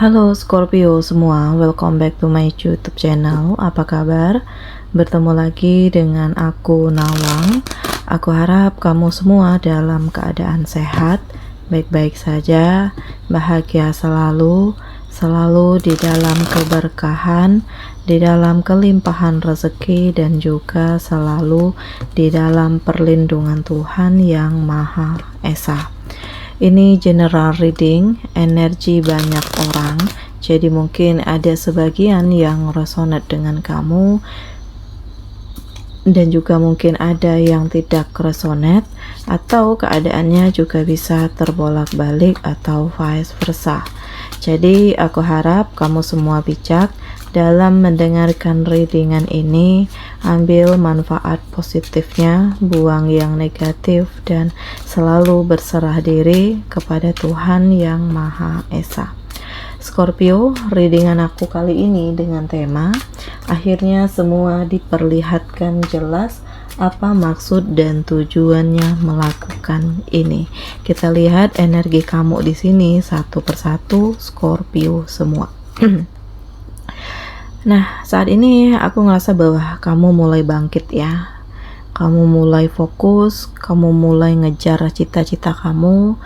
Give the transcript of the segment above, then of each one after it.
Halo Scorpio semua, welcome back to my YouTube channel. Apa kabar? Bertemu lagi dengan aku Nawang. Aku harap kamu semua dalam keadaan sehat, baik-baik saja, bahagia selalu, selalu di dalam keberkahan, di dalam kelimpahan rezeki, dan juga selalu di dalam perlindungan Tuhan yang Maha Esa. Ini general reading, energi banyak orang, jadi mungkin ada sebagian yang resonate dengan kamu dan juga mungkin ada yang tidak resonate, atau keadaannya juga bisa terbolak-balik atau vice versa. Jadi aku harap kamu semua bijak dalam mendengarkan readingan ini. Ambil manfaat positifnya, buang yang negatif, dan selalu berserah diri kepada Tuhan yang Maha Esa. Scorpio, readingan aku kali ini dengan tema akhirnya semua diperlihatkan jelas apa maksud dan tujuannya melakukan ini. Kita lihat energi kamu di sini satu persatu, Scorpio semua. Nah, saat ini aku ngerasa bahwa kamu mulai bangkit ya. Kamu mulai fokus, kamu mulai ngejar cita-cita kamu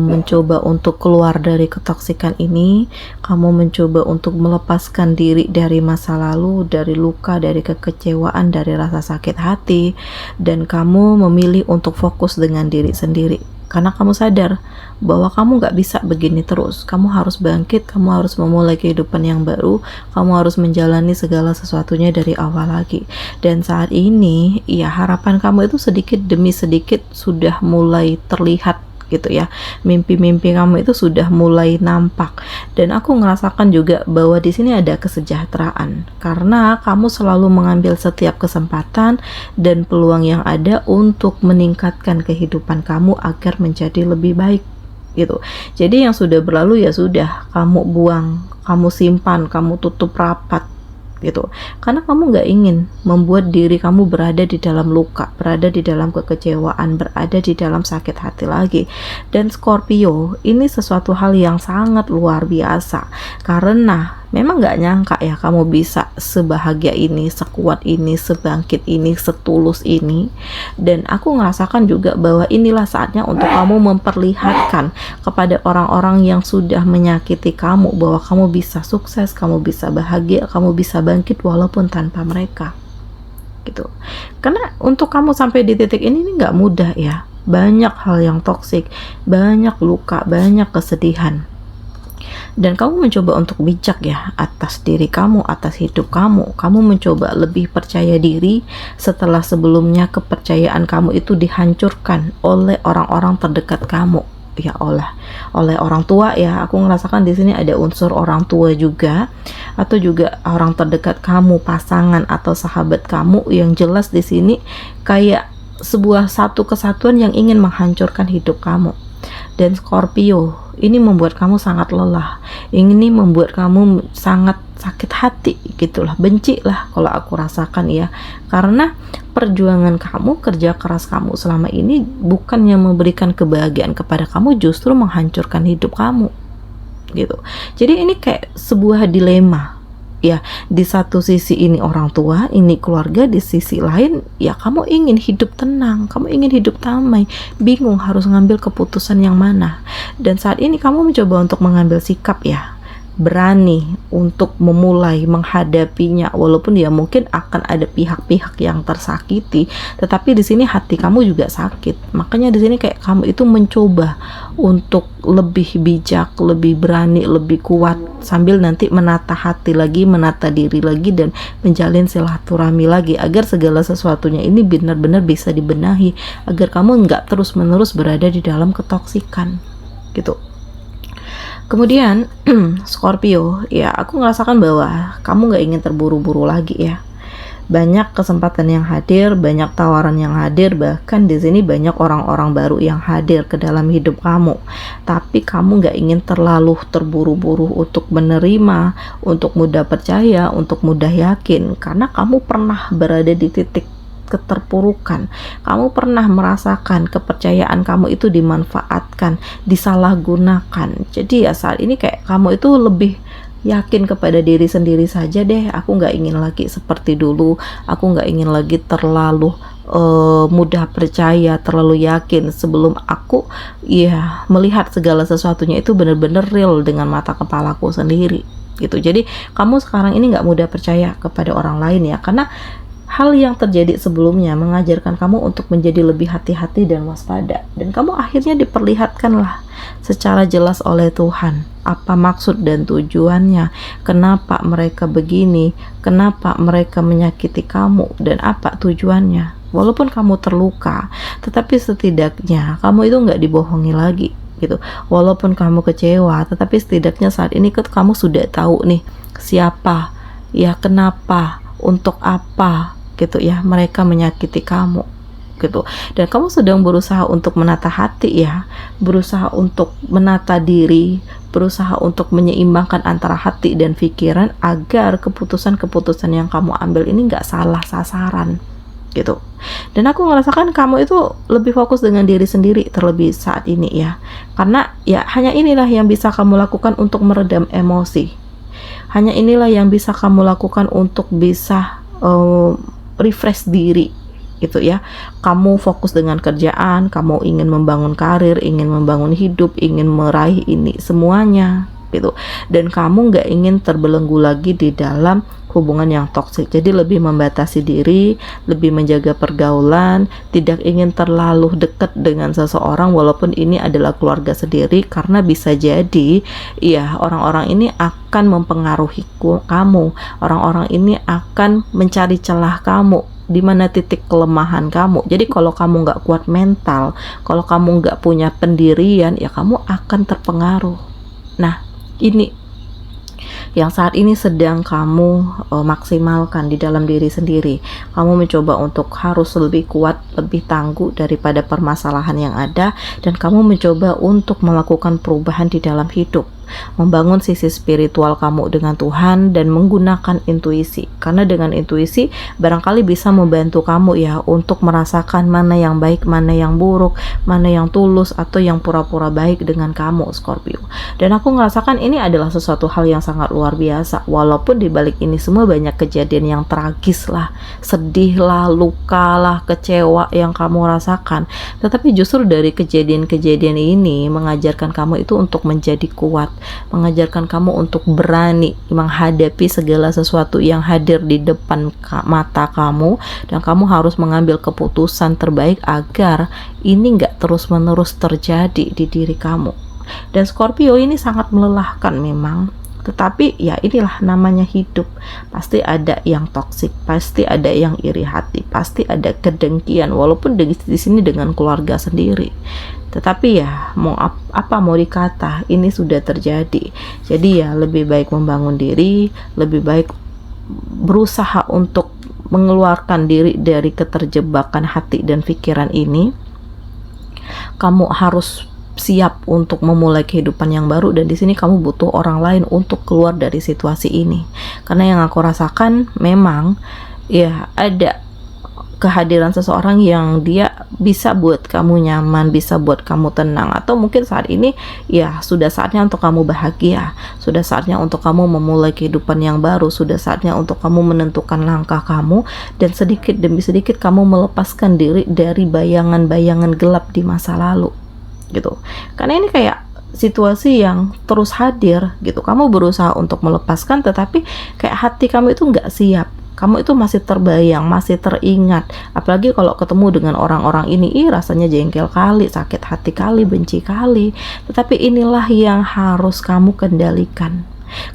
mencoba untuk keluar dari ketoksikan ini, kamu mencoba untuk melepaskan diri dari masa lalu, dari luka, dari kekecewaan, dari rasa sakit hati, dan kamu memilih untuk fokus dengan diri sendiri. Karena kamu sadar bahwa kamu gak bisa begini terus. Kamu harus bangkit, kamu harus memulai kehidupan yang baru, kamu harus menjalani segala sesuatunya dari awal lagi. Dan saat ini, ya harapan kamu itu sedikit demi sedikit sudah mulai terlihat gitu ya. Mimpi-mimpi kamu itu sudah mulai nampak, dan aku ngerasakan juga bahwa di sini ada kesejahteraan karena kamu selalu mengambil setiap kesempatan dan peluang yang ada untuk meningkatkan kehidupan kamu agar menjadi lebih baik gitu. Jadi yang sudah berlalu ya sudah, kamu buang, kamu simpan, kamu tutup rapat gitu, karena kamu nggak ingin membuat diri kamu berada di dalam luka, berada di dalam kekecewaan, berada di dalam sakit hati lagi. Dan Scorpio, ini sesuatu hal yang sangat luar biasa karena memang nggak nyangka ya kamu bisa sebahagia ini, sekuat ini, sebangkit ini, setulus ini. Dan aku ngerasakan juga bahwa inilah saatnya untuk kamu memperlihatkan kepada orang-orang yang sudah menyakiti kamu bahwa kamu bisa sukses, kamu bisa bahagia, kamu bisa bangkit walaupun tanpa mereka gitu. Karena untuk kamu sampai di titik ini nggak mudah ya, banyak hal yang toksik, banyak luka, banyak kesedihan. Dan kamu mencoba untuk bijak ya atas diri kamu, atas hidup kamu. Kamu mencoba lebih percaya diri setelah sebelumnya kepercayaan kamu itu dihancurkan oleh orang-orang terdekat kamu. Ya oleh orang tua ya. Aku ngerasakan di sini ada unsur orang tua juga, atau juga orang terdekat kamu, pasangan atau sahabat kamu, yang jelas di sini kayak sebuah satu kesatuan yang ingin menghancurkan hidup kamu. Dan Scorpio, ini membuat kamu sangat lelah, ini membuat kamu sangat sakit hati gitulah, benci lah kalau aku rasakan ya, karena perjuangan kamu, kerja keras kamu selama ini bukannya memberikan kebahagiaan kepada kamu, justru menghancurkan hidup kamu gitu. Jadi ini kayak sebuah dilema ya, di satu sisi ini orang tua, ini keluarga, di sisi lain ya kamu ingin hidup tenang, kamu ingin hidup damai, bingung harus ngambil keputusan yang mana. Dan saat ini kamu mencoba untuk mengambil sikap ya, berani untuk memulai menghadapinya, walaupun ya mungkin akan ada pihak-pihak yang tersakiti, tetapi di sini hati kamu juga sakit. Makanya di sini kayak kamu itu mencoba untuk lebih bijak, lebih berani, lebih kuat, sambil nanti menata hati lagi, menata diri lagi, dan menjalin silaturahmi lagi agar segala sesuatunya ini benar-benar bisa dibenahi, agar kamu nggak terus-menerus berada di dalam ketoksikan gitu. Kemudian Scorpio, ya aku ngerasakan bahwa kamu gak ingin terburu-buru lagi ya. Banyak kesempatan yang hadir, banyak tawaran yang hadir, bahkan di sini banyak orang-orang baru yang hadir ke dalam hidup kamu. Tapi kamu gak ingin terlalu terburu-buru untuk menerima, untuk mudah percaya, untuk mudah yakin, karena kamu pernah berada di titik keterpurukan, kamu pernah merasakan kepercayaan kamu itu dimanfaatkan, disalahgunakan. Jadi ya saat ini kayak kamu itu lebih yakin kepada diri sendiri saja deh. Aku nggak ingin lagi seperti dulu, aku nggak ingin lagi terlalu mudah percaya, terlalu yakin sebelum aku ya melihat segala sesuatunya itu benar-benar real dengan mata kepalaku sendiri gitu. Jadi kamu sekarang ini nggak mudah percaya kepada orang lain ya, karena hal yang terjadi sebelumnya mengajarkan kamu untuk menjadi lebih hati-hati dan waspada, dan kamu akhirnya diperlihatkanlah secara jelas oleh Tuhan apa maksud dan tujuannya, kenapa mereka begini, kenapa mereka menyakiti kamu, dan apa tujuannya. Walaupun kamu terluka, tetapi setidaknya kamu itu nggak dibohongi lagi gitu. Walaupun kamu kecewa, tetapi setidaknya saat ini kamu sudah tahu nih siapa, ya kenapa, untuk apa gitu ya mereka menyakiti kamu gitu. Dan kamu sedang berusaha untuk menata hati ya, berusaha untuk menata diri, berusaha untuk menyeimbangkan antara hati dan pikiran agar keputusan-keputusan yang kamu ambil ini nggak salah sasaran gitu. Dan aku merasakan kamu itu lebih fokus dengan diri sendiri terlebih saat ini ya, karena ya hanya inilah yang bisa kamu lakukan untuk meredam emosi, hanya inilah yang bisa kamu lakukan untuk bisa refresh diri gitu ya. Kamu fokus dengan kerjaan, kamu ingin membangun karir, ingin membangun hidup, ingin meraih ini semuanya gitu, dan kamu nggak ingin terbelenggu lagi di dalam hubungan yang toksik. Jadi lebih membatasi diri, lebih menjaga pergaulan, tidak ingin terlalu dekat dengan seseorang walaupun ini adalah keluarga sendiri, karena bisa jadi ya orang-orang ini akan mempengaruhi kamu, orang-orang ini akan mencari celah kamu, di mana titik kelemahan kamu. Jadi kalau kamu nggak kuat mental, kalau kamu nggak punya pendirian, ya kamu akan terpengaruh. Nah, ini yang saat ini sedang kamu maksimalkan di dalam diri sendiri. Kamu mencoba untuk harus lebih kuat, lebih tangguh daripada permasalahan yang ada, dan kamu mencoba untuk melakukan perubahan di dalam hidup, membangun sisi spiritual kamu dengan Tuhan dan menggunakan intuisi, karena dengan intuisi barangkali bisa membantu kamu ya untuk merasakan mana yang baik, mana yang buruk, mana yang tulus atau yang pura-pura baik dengan kamu, Scorpio. Dan aku merasakan ini adalah sesuatu hal yang sangat luar biasa, walaupun di balik ini semua banyak kejadian yang tragis lah, sedih lah, luka lah, kecewa yang kamu rasakan, tetapi justru dari kejadian-kejadian ini mengajarkan kamu itu untuk menjadi kuat, mengajarkan kamu untuk berani menghadapi segala sesuatu yang hadir di depan mata kamu, dan kamu harus mengambil keputusan terbaik agar ini nggak terus-menerus terjadi di diri kamu. Dan Scorpio ini sangat melelahkan memang, tetapi ya inilah namanya hidup. Pasti ada yang toksik, pasti ada yang iri hati, pasti ada kedengkian, walaupun di sini dengan keluarga sendiri. Tetapi ya mau apa mau dikata, ini sudah terjadi. Jadi ya lebih baik membangun diri, lebih baik berusaha untuk mengeluarkan diri dari keterjebakan hati dan pikiran ini. Kamu harus siap untuk memulai kehidupan yang baru, dan di sini kamu butuh orang lain untuk keluar dari situasi ini. Karena yang aku rasakan memang ya ada kehadiran seseorang yang dia bisa buat kamu nyaman, bisa buat kamu tenang, atau mungkin saat ini ya sudah saatnya untuk kamu bahagia, sudah saatnya untuk kamu memulai kehidupan yang baru, sudah saatnya untuk kamu menentukan langkah kamu, dan sedikit demi sedikit kamu melepaskan diri dari bayangan-bayangan gelap di masa lalu gitu. Karena ini kayak situasi yang terus hadir gitu, kamu berusaha untuk melepaskan, tetapi kayak hati kamu itu nggak siap, kamu itu masih terbayang, masih teringat, apalagi kalau ketemu dengan orang-orang ini, rasanya jengkel kali, sakit hati kali, benci kali. Tetapi inilah yang harus kamu kendalikan,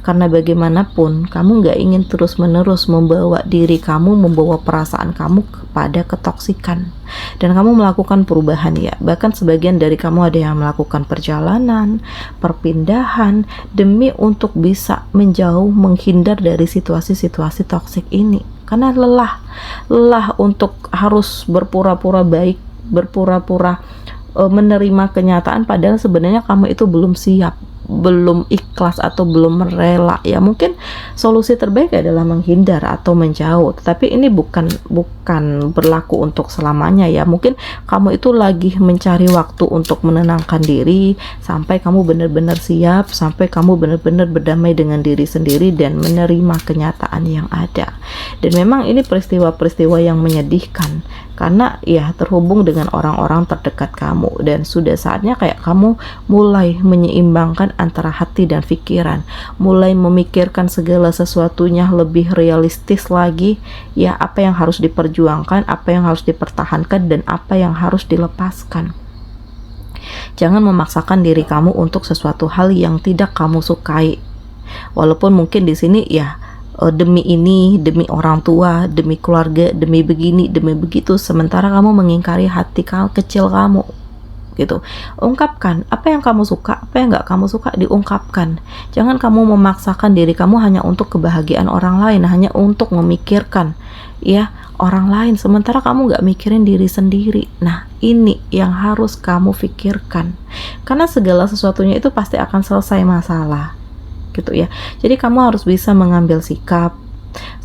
karena bagaimanapun kamu nggak ingin terus-menerus membawa diri kamu, membawa perasaan kamu kepada ketoksikan, dan kamu melakukan perubahan ya. Bahkan sebagian dari kamu ada yang melakukan perjalanan, perpindahan demi untuk bisa menjauh, menghindar dari situasi-situasi toksik ini, karena lelah untuk harus berpura-pura baik, berpura-pura menerima kenyataan, padahal sebenarnya kamu itu belum siap, belum ikhlas atau belum rela ya. Mungkin solusi terbaik adalah menghindar atau menjauh, tetapi ini bukan akan berlaku untuk selamanya ya. Mungkin kamu itu lagi mencari waktu untuk menenangkan diri sampai kamu benar-benar siap, sampai kamu benar-benar berdamai dengan diri sendiri dan menerima kenyataan yang ada. Dan memang ini peristiwa-peristiwa yang menyedihkan karena ya terhubung dengan orang-orang terdekat kamu, dan sudah saatnya kayak kamu mulai menyeimbangkan antara hati dan pikiran, mulai memikirkan segala sesuatunya lebih realistis lagi ya, apa yang harus diperjuangkan, apa yang harus dipertahankan, dan apa yang harus dilepaskan. Jangan memaksakan diri kamu untuk sesuatu hal yang tidak kamu sukai, walaupun mungkin di sini ya demi ini, demi orang tua, demi keluarga, demi begini, demi begitu, sementara kamu mengingkari hati kecil kamu gitu. Ungkapkan apa yang kamu suka, apa yang nggak kamu suka, diungkapkan. Jangan kamu memaksakan diri kamu hanya untuk kebahagiaan orang lain, hanya untuk memikirkan ya orang lain, sementara kamu nggak mikirin diri sendiri. Nah, ini yang harus kamu pikirkan, karena segala sesuatunya itu pasti akan selesai masalah gitu ya. Jadi kamu harus bisa mengambil sikap.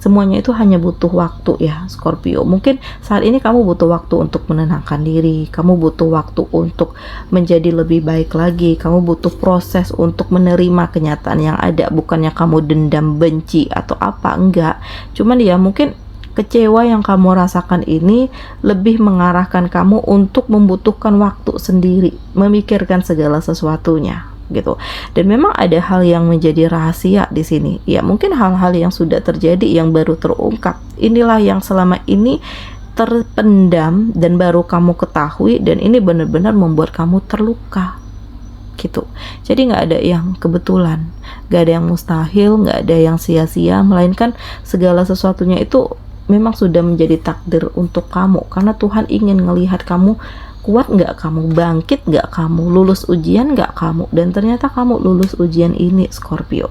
Semuanya itu hanya butuh waktu ya, Scorpio. Mungkin saat ini kamu butuh waktu untuk menenangkan diri, kamu butuh waktu untuk menjadi lebih baik lagi, kamu butuh proses untuk menerima kenyataan yang ada. Bukannya kamu dendam, benci atau apa, enggak. Cuman ya mungkin kecewa yang kamu rasakan ini lebih mengarahkan kamu untuk membutuhkan waktu sendiri, memikirkan segala sesuatunya gitu. Dan memang ada hal yang menjadi rahasia di sini. Ya, mungkin hal-hal yang sudah terjadi yang baru terungkap. Inilah yang selama ini terpendam dan baru kamu ketahui, dan ini benar-benar membuat kamu terluka gitu. Jadi nggak ada yang kebetulan, nggak ada yang mustahil, nggak ada yang sia-sia, melainkan segala sesuatunya itu memang sudah menjadi takdir untuk kamu, karena Tuhan ingin ngelihat kamu kuat nggak, kamu bangkit nggak, kamu lulus ujian nggak kamu, dan ternyata kamu lulus ujian ini, Scorpio.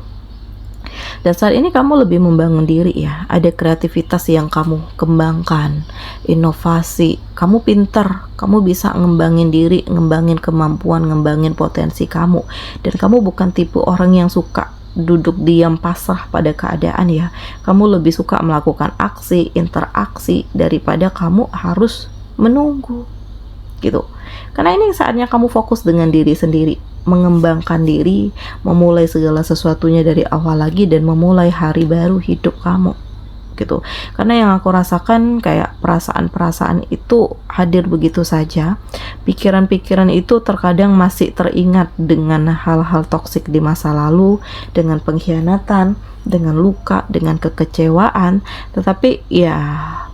Dan saat ini kamu lebih membangun diri ya, ada kreativitas yang kamu kembangkan, inovasi, kamu pinter, kamu bisa ngembangin diri, ngembangin kemampuan, ngembangin potensi kamu. Dan kamu bukan tipe orang yang suka duduk diam pasrah pada keadaan ya. Kamu lebih suka melakukan aksi, interaksi, daripada kamu harus menunggu gitu. Karena ini saatnya kamu fokus dengan diri sendiri, mengembangkan diri, memulai segala sesuatunya dari awal lagi, dan memulai hari baru hidup kamu gitu. Karena yang aku rasakan kayak perasaan-perasaan itu hadir begitu saja. Pikiran-pikiran itu terkadang masih teringat dengan hal-hal toksik di masa lalu, dengan pengkhianatan, dengan luka, dengan kekecewaan. Tetapi ya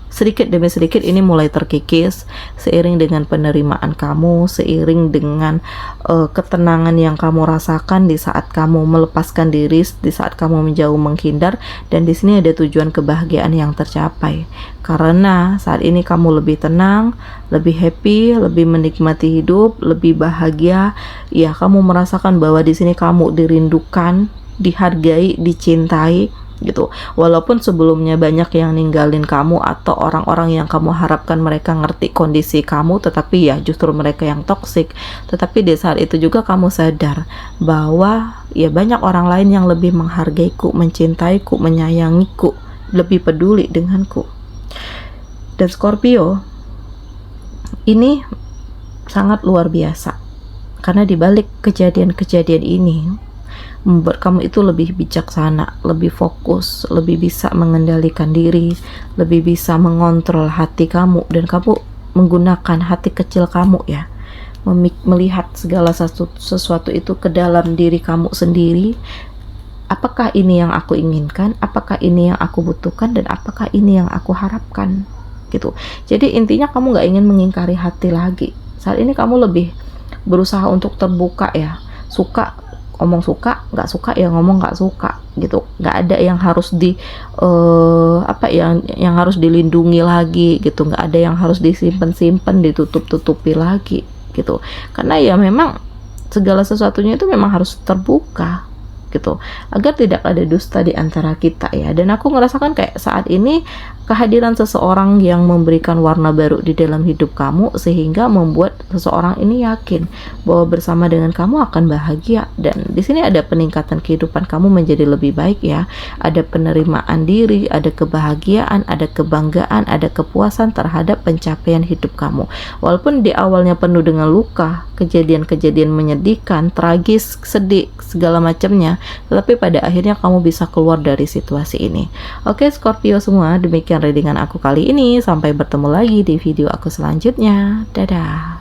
sedikit demi sedikit ini mulai terkikis seiring dengan penerimaan kamu, seiring dengan ketenangan yang kamu rasakan di saat kamu melepaskan diri, di saat kamu menjauh menghindar. Dan di sini ada tujuan kebahagiaan yang tercapai, karena saat ini kamu lebih tenang, lebih happy, lebih menikmati hidup, lebih bahagia. Ya, kamu merasakan bahwa di sini kamu dirindukan, dihargai, dicintai gitu. Walaupun sebelumnya banyak yang ninggalin kamu atau orang-orang yang kamu harapkan mereka ngerti kondisi kamu, tetapi ya justru mereka yang toksik. Tetapi di saat itu juga kamu sadar bahwa ya banyak orang lain yang lebih menghargaiku, mencintaiku, menyayangiku, lebih peduli denganku. Dan Scorpio, ini sangat luar biasa, karena dibalik kejadian-kejadian ini membuat kamu itu lebih bijaksana, lebih fokus, lebih bisa mengendalikan diri, lebih bisa mengontrol hati kamu. Dan kamu menggunakan hati kecil kamu ya, melihat segala sesuatu itu ke dalam diri kamu sendiri. Apakah ini yang aku inginkan? Apakah ini yang aku butuhkan? Dan apakah ini yang aku harapkan? Gitu. Jadi intinya kamu gak ingin mengingkari hati lagi. Saat ini kamu lebih berusaha untuk terbuka ya. Suka ngomong suka, nggak suka ya ngomong nggak suka gitu. Nggak ada yang harus yang harus dilindungi lagi gitu. Nggak ada yang harus disimpan-simpan, ditutup-tutupi lagi gitu. Karena ya memang segala sesuatunya itu memang harus terbuka gitu, agar tidak ada dusta di antara kita ya. Dan aku ngerasakan kayak saat ini kehadiran seseorang yang memberikan warna baru di dalam hidup kamu, sehingga membuat seseorang ini yakin bahwa bersama dengan kamu akan bahagia. Dan di sini ada peningkatan kehidupan kamu menjadi lebih baik ya. Ada penerimaan diri, ada kebahagiaan, ada kebanggaan, ada kepuasan terhadap pencapaian hidup kamu. Walaupun di awalnya penuh dengan luka, kejadian-kejadian menyedihkan, tragis, sedih, segala macamnya, tetapi pada akhirnya kamu bisa keluar dari situasi ini. Oke Scorpio semua, demikian readingan aku kali ini. Sampai bertemu lagi di video aku selanjutnya. Dadah.